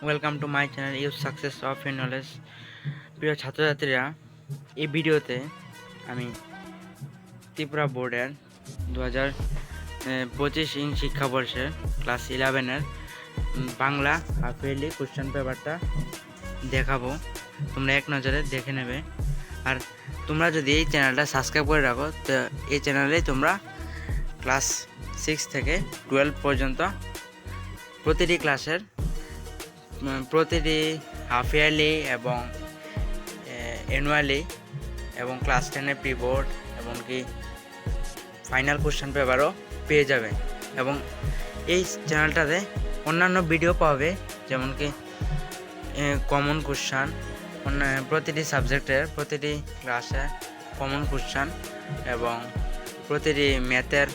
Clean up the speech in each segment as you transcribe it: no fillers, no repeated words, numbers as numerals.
Welcome to my channel use success of your knowledge. প্রিয় ছাত্রছাত্রীরা, এই ভিডিওতে আমি ত্রিপুরা বোর্ডের 2025 শিক্ষাবর্ষের ক্লাস 11-এর বাংলা হাফ ইয়ারলি কোশ্চেন পেপারটা দেখাবো। তোমরা এক নজরে দেখে নেবে। আর তোমরা যদি এই চ্যানেলটা সাবস্ক্রাইব করে রাখো, তো এই চ্যানেলে তোমরা ক্লাস 6 থেকে 12 পর্যন্ত প্রতিটি ক্লাসের প্রতিটি হাফ ইয়ারলি এবং অ্যানুয়ালি এবং ক্লাস 10-এর প্রি বোর্ড এমনকি ফাইনাল কোশ্চেন পেপারও পেয়ে যাবে। এবং এই চ্যানেলটাতে অন্যান্য ভিডিও পাবে, যেমন কি কমন কোশ্চেন, প্রতিটি সাবজেক্টের প্রতিটি ক্লাসে কমন কোশ্চেন এবং প্রতিটি ম্যাথের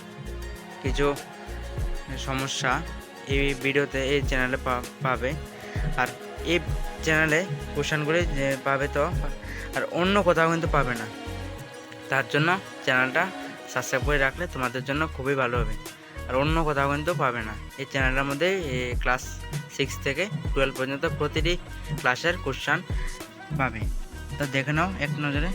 কিছু সমস্যা এই ভিডিওতে এই চ্যানেলে পাবে। আর এই চ্যানেলে কোশ্চেনগুলি পাবে তো, আর অন্য কোথাও কিন্তু পাবে না। তার জন্য চ্যানেলটা সাবস্ক্রাইব করে রাখলে তোমাদের জন্য খুবই ভালো হবে। আর অন্য কোথাও কিন্তু পাবে না। এই চ্যানেলের মধ্যে ক্লাস 6 থেকে 12 পর্যন্ত প্রতিটি ক্লাসের কোশ্চেন পাবে। তো দেখে নাও এক নজরে।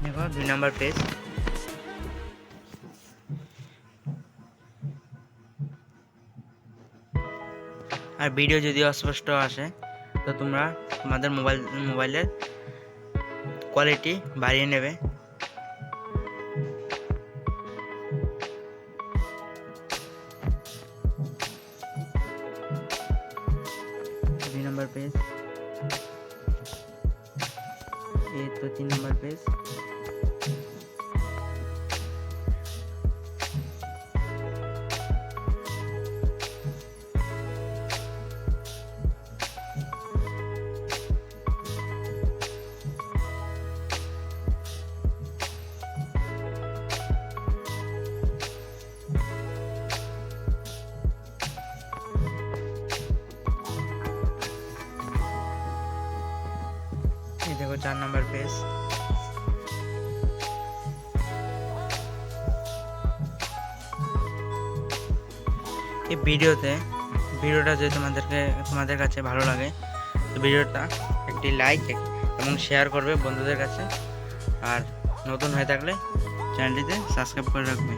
দেখো 2 নম্বর পেজ। আর ভিডিও যদি অস্পষ্ট আসে তো তোমরা তোমাদের মোবাইলের কোয়ালিটি বাড়িয়ে নেবে। 2 নম্বর পেজ, এই তো 3 নম্বর পেজ। এই দেখো 4 নম্বর পেজ। এই ভিডিওটা যদি তোমাদের কাছে ভালো লাগে তো ভিডিওটা একটি লাইক এবং শেয়ার করবে বন্ধুদের কাছে। আর নতুন হয়ে থাকলে চ্যানেলটিতে সাবস্ক্রাইব করে রাখবে।